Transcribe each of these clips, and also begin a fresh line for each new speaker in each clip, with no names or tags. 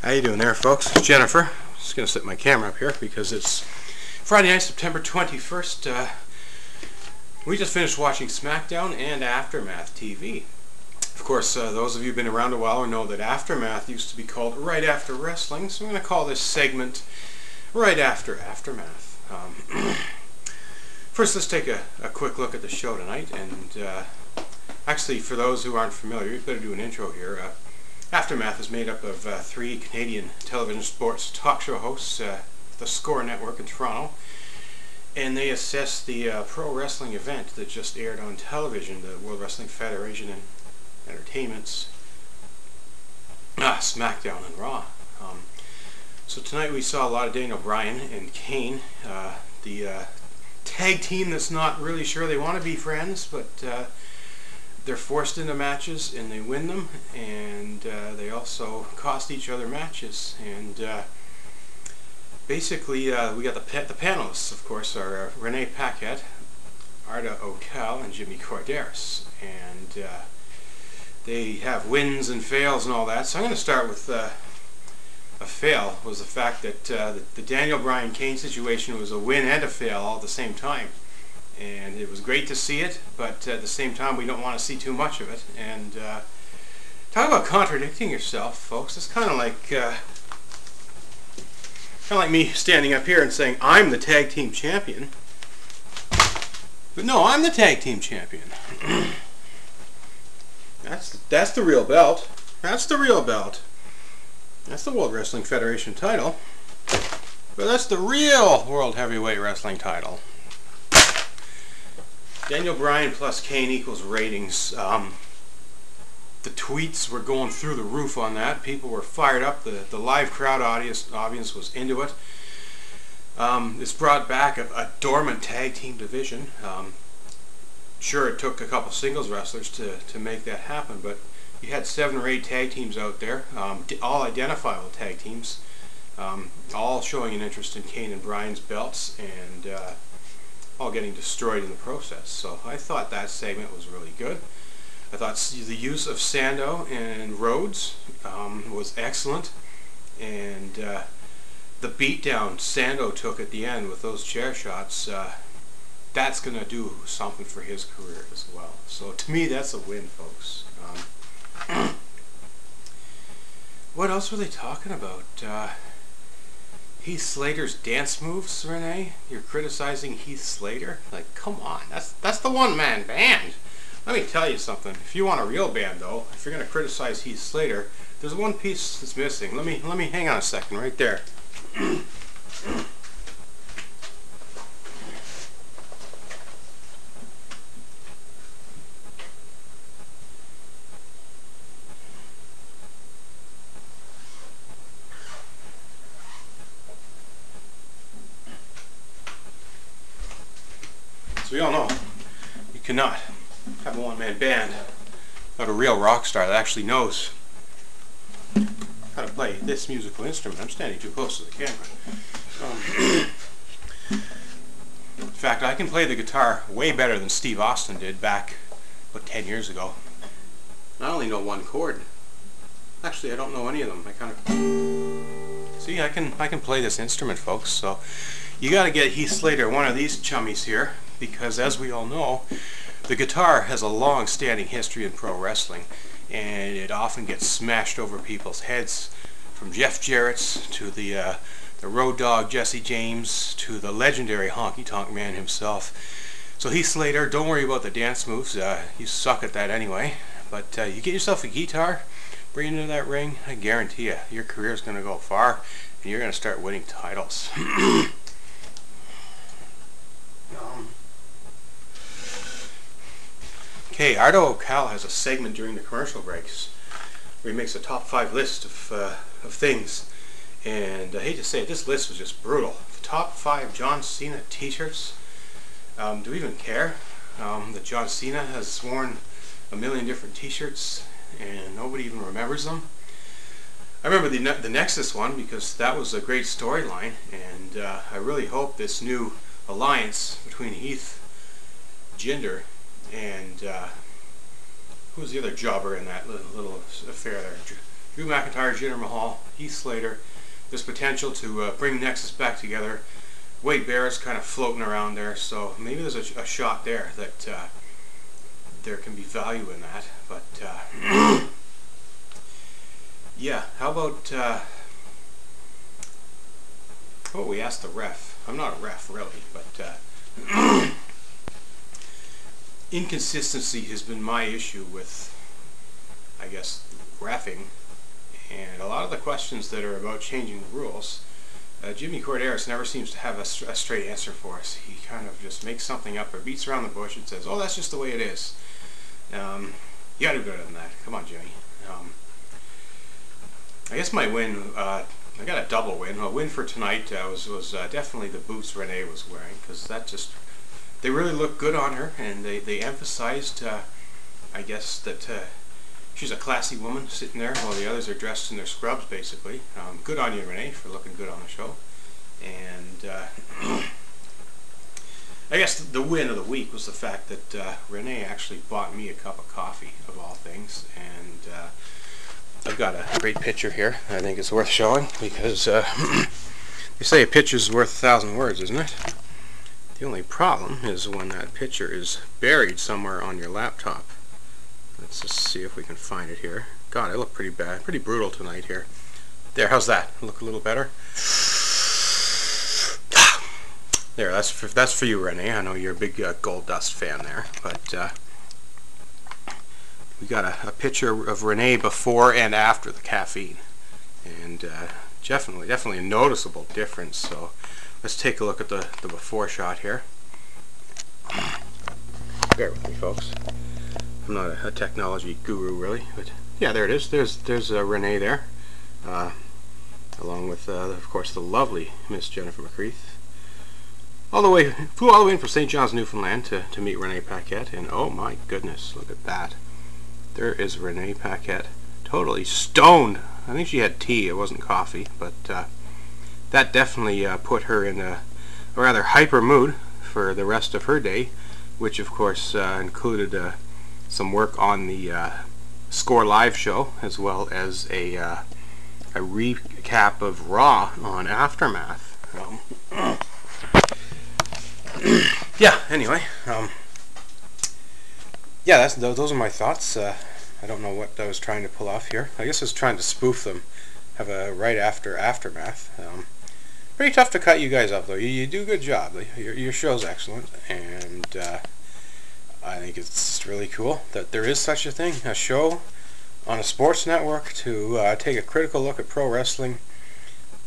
How you doing there, folks? It's Jennifer. Just going to set my camera up here because it's Friday night, September 21st. We just finished watching Smackdown and Aftermath TV. Of course, those of you who've been around a while know that Aftermath used to be called Right After Wrestling, so I'm going to call this segment Right After Aftermath. First, let's take a quick look at the show tonight, and actually, for those who aren't familiar, we better do an intro here. Aftermath is made up of three Canadian television sports talk show hosts, the Score Network in Toronto, and they assess the pro wrestling event that just aired on television, the World Wrestling Federation and Entertainment's Smackdown and Raw. So tonight we saw a lot of Daniel Bryan and Kane, the tag team that's not really sure they want to be friends, but they're forced into matches and they win them, and they also cost each other matches. And basically we got the panelists, of course, are Renee Paquette, Arda Ocal, and Jimmy Korderas, and they have wins and fails and all that. So I'm going to start with a fail, was the fact that the Daniel Bryan Kane situation was a win and a fail all at the same time. And it was great to see it, but at the same time we don't want to see too much of it. And talk about contradicting yourself, folks. It's kind of like me standing up here and saying I'm the tag team champion, but no, I'm the tag team champion. That's the real belt. That's the real belt. That's the World Wrestling Federation title, but that's the real World Heavyweight Wrestling title. Daniel Bryan plus Kane equals ratings. The tweets were going through the roof on that. People were fired up. The live crowd audience was into it. It's brought back a dormant tag team division. Sure, it took a couple singles wrestlers to make that happen, but you had 7 or 8 tag teams out there, all identifiable tag teams, all showing an interest in Kane and Bryan's belts, and all getting destroyed in the process. So I thought that segment was really good. I thought the use of Sando and Rhodes was excellent, and the beatdown Sando took at the end with those chair shots, that's going to do something for his career as well. So to me, that's a win, folks. What else were they talking about? Heath Slater's dance moves, Renee? You're criticizing Heath Slater? Like, come on, that's the one-man band. Let me tell you something. If you want a real band, though, if you're going to criticize Heath Slater, there's one piece that's missing. Let me hang on a second, right there. We all know you cannot have a one-man band without a real rock star that actually knows how to play this musical instrument. I'm standing too close to the camera. In fact, I can play the guitar way better than Steve Austin did back, about 10 years ago. I only know one chord. Actually, I don't know any of them. See, I can play this instrument, folks. So you got to get Heath Slater one of these chummies here, because as we all know, the guitar has a long-standing history in pro wrestling, and it often gets smashed over people's heads, from Jeff Jarrett's to the Road Dogg Jesse James to the legendary Honky Tonk Man himself. So Heath Slater, don't worry about the dance moves. You suck at that anyway. But you get yourself a guitar, bring it into that ring, I guarantee you, your career is going to go far, and you're going to start winning titles. Okay, Arda Ocal has a segment during the commercial breaks where he makes a top 5 list of things, and I hate to say it, this list was just brutal. The top 5 John Cena t-shirts. Do we even care that John Cena has worn a million different t-shirts and nobody even remembers them? I remember the Nexus one because that was a great storyline, and I really hope this new alliance between Heath, Jinder, and who's the other jobber in that little affair there? Drew McIntyre, Jinder Mahal, Heath Slater. There's potential to bring Nexus back together. Wade Barrett's kind of floating around there, so maybe there's a shot there that there can be value in that. But yeah, how about we asked the ref? I'm not a ref really, but inconsistency has been my issue with, I guess, reffing, and a lot of the questions that are about changing the rules. Jimmy Korderas never seems to have a straight answer for us. He kind of just makes something up or beats around the bush and says, "Oh, that's just the way it is." You gotta do better than that. Come on, Jimmy. I guess my win, I got a double win. A win for tonight was definitely the boots Renee was wearing, because that just, they really look good on her, and they emphasized, I guess, that she's a classy woman sitting there while the others are dressed in their scrubs, basically. Good on you, Renee, for looking good on the show. And I guess the win of the week was the fact that Renee actually bought me a cup of coffee, of all things. And I've got a great picture here I think it's worth showing, because they say a picture's worth 1,000 words, isn't it? The only problem is when that picture is buried somewhere on your laptop. Let's just see if we can find it here. God, I look pretty bad, pretty brutal tonight here. There, how's that? Look a little better? There, that's for you, Renee. I know you're a big Goldust fan there, but we got a picture of Renee before and after the caffeine, and definitely a noticeable difference. So let's take a look at the before shot here. Bear with me, folks. I'm not a technology guru really, but yeah, there it is. There's Renee there, along with of course the lovely Miss Jennifer McCreath. Flew all the way in from St. John's, Newfoundland to meet Renee Paquette, and oh my goodness, look at that. There is Renee Paquette, totally stoned. I think she had tea, it wasn't coffee, but that definitely put her in a rather hyper mood for the rest of her day, which of course included some work on the Score Live show, as well as a recap of Raw on Aftermath. Yeah, anyway, yeah, those are my thoughts. I don't know what I was trying to pull off here. I guess I was trying to spoof them, have a right after Aftermath. Pretty tough to cut you guys up, though. You do a good job. Your show's excellent, and I think it's really cool that there is such a thing, a show on a sports network to take a critical look at pro wrestling,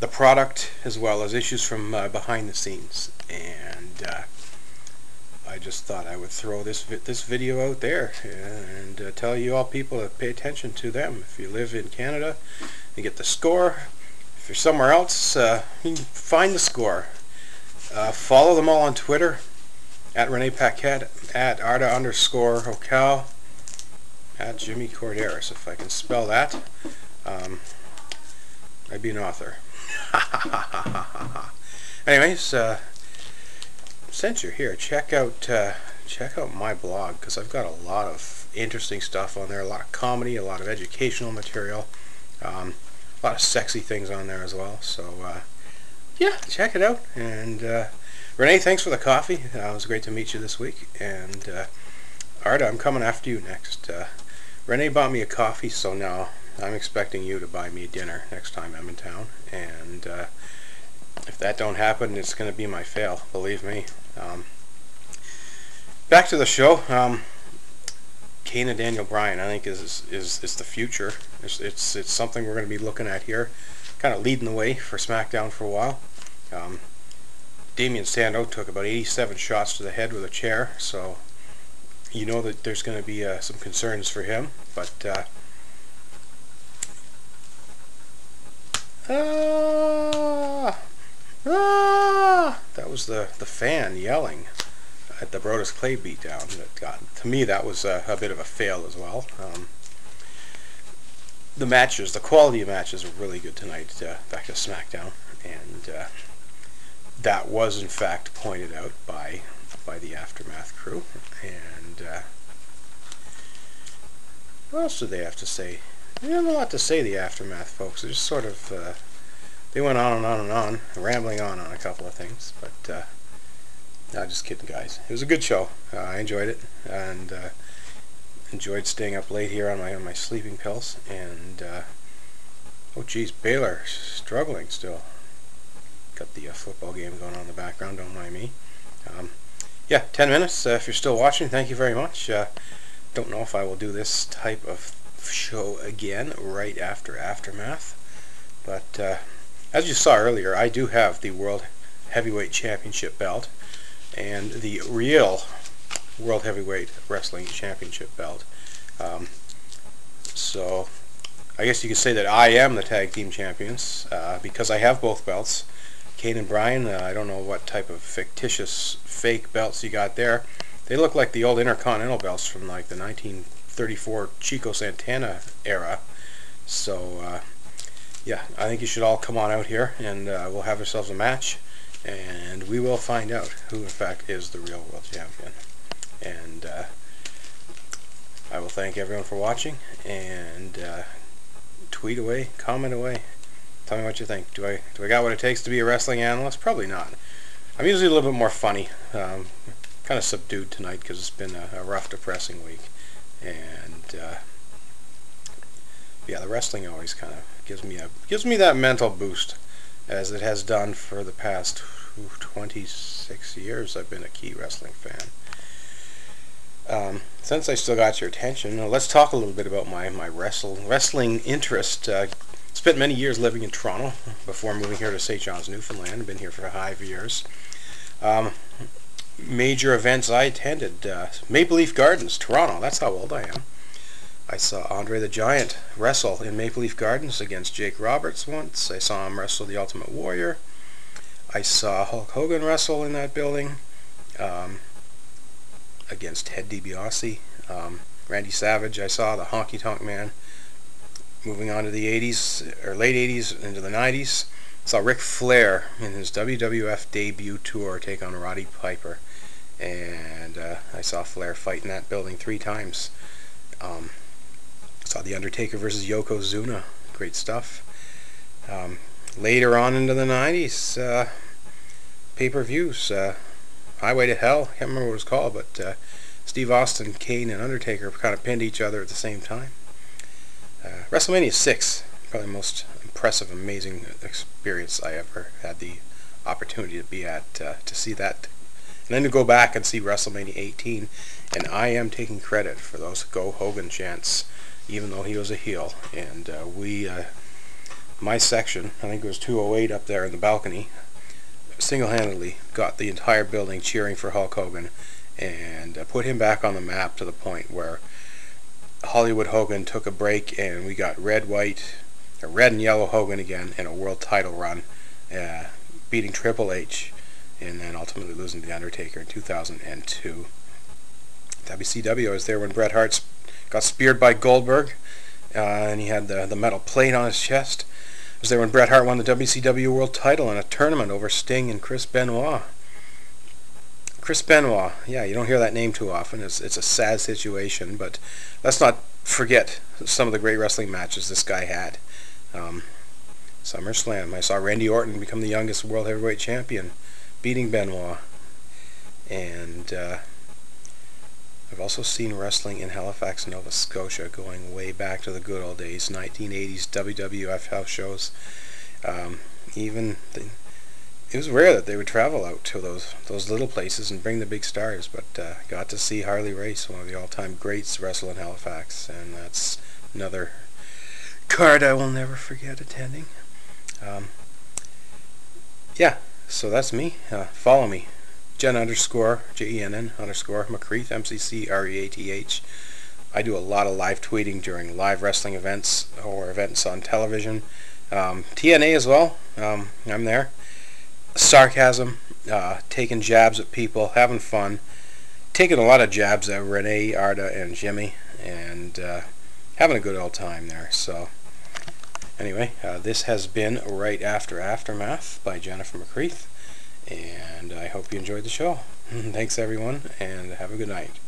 the product, as well as issues from behind the scenes. And I just thought I would throw this video out there and tell you all people to pay attention to them. If you live in Canada, you get the Score. If you're somewhere else, you can find the Score. Follow them all on Twitter, at Renee Paquette, at Arda _Ocal, at Jimmy Korderas. If I can spell that, I'd be an author. Anyways, since you're here, check out my blog, because I've got a lot of interesting stuff on there, a lot of comedy, a lot of educational material, a lot of sexy things on there as well. So yeah, check it out. And Renee, thanks for the coffee. It was great to meet you this week. And Arda, I'm coming after you next. Renee bought me a coffee, so now I'm expecting you to buy me dinner next time I'm in town. And if that don't happen, it's going to be my fail, believe me. Back to the show. Kane and Daniel Bryan, I think, is the future. It's something we're going to be looking at here, kind of leading the way for Smackdown for a while. Damien Sandow took about 87 shots to the head with a chair, so you know that there's going to be some concerns for him. But that was the fan yelling at the Brodus Clay beatdown. To me, that was a bit of a fail as well. The matches, the quality of matches were really good tonight. Back to Smackdown, and that was in fact pointed out by the Aftermath crew. And what else did they have to say? I have a lot to say, the Aftermath folks. They're just sort of, they went on and on and on, rambling on a couple of things, but, no, just kidding, guys. It was a good show. I enjoyed it, and enjoyed staying up late here on my sleeping pills, and, oh geez, Baylor struggling still. Got the football game going on in the background, don't mind me. Yeah, 10 minutes. If you're still watching, thank you very much. Don't know if I will do this type of show again right after Aftermath, but as you saw earlier, I do have the World Heavyweight Championship belt and the real World Heavyweight Wrestling Championship belt. So I guess you could say that I am the tag team champions because I have both belts. Kane and Brian, I don't know what type of fictitious fake belts you got there. They look like the old Intercontinental belts from like the 1934 Chico Santana era. So yeah, I think you should all come on out here, and we'll have ourselves a match, and we will find out who in fact is the real world champion. And I will thank everyone for watching, and tweet away, comment away. Tell me what you think. Do I got what it takes to be a wrestling analyst? Probably not. I'm usually a little bit more funny. Kind of subdued tonight because it's been a rough, depressing week. And yeah, the wrestling always kind of gives me that mental boost, as it has done for the past 26 years. I've been a key wrestling fan. Since I still got your attention, let's talk a little bit about my wrestling interest. Spent many years living in Toronto before moving here to St. John's, Newfoundland. I've been here for 5 years. Major events I attended. Maple Leaf Gardens, Toronto. That's how old I am. I saw Andre the Giant wrestle in Maple Leaf Gardens against Jake Roberts once. I saw him wrestle the Ultimate Warrior. I saw Hulk Hogan wrestle in that building against Ted DiBiase. Randy Savage, I saw the Honky Tonk Man. Moving on to the 80s, or late 80s into the 90s, I saw Ric Flair in his WWF debut tour take on Roddy Piper. And I saw Flair fight in that building 3 times. Saw The Undertaker versus Yokozuna. Great stuff. Later on into the 90s, pay-per-views. Highway to Hell, I can't remember what it was called, but Steve Austin, Kane, and Undertaker kind of pinned each other at the same time. WrestleMania 6, probably the most impressive, amazing experience I ever had the opportunity to be at, to see that. And then to go back and see WrestleMania 18, and I am taking credit for those Go Hogan chants, even though he was a heel. And my section, I think it was 208 up there in the balcony, single-handedly got the entire building cheering for Hulk Hogan, and put him back on the map to the point where Hollywood Hogan took a break, and we got red and yellow Hogan again in a world title run, beating Triple H, and then ultimately losing to The Undertaker in 2002. WCW was there when Bret Hart got speared by Goldberg, and he had the metal plate on his chest. I was there when Bret Hart won the WCW world title in a tournament over Sting and Chris Benoit. Chris Benoit, yeah, you don't hear that name too often. It's a sad situation, but let's not forget some of the great wrestling matches this guy had. SummerSlam, I saw Randy Orton become the youngest World Heavyweight Champion, beating Benoit. And I've also seen wrestling in Halifax, Nova Scotia, going way back to the good old days, 1980s WWF house shows. It was rare that they would travel out to those little places and bring the big stars, but got to see Harley Race, one of the all-time greats, wrestle in Halifax, and that's another card I will never forget attending. Yeah, so that's me. Follow me, Jenn _JENN _ McCreath, MCCREATH. I do a lot of live tweeting during live wrestling events or events on television. TNA as well. I'm there. Sarcasm, taking jabs at people, having fun, taking a lot of jabs at Renee, Arda, and Jimmy, and having a good old time there. So anyway, this has been Right After Aftermath by Jennifer McCreath, and I hope you enjoyed the show. Thanks everyone, and have a good night.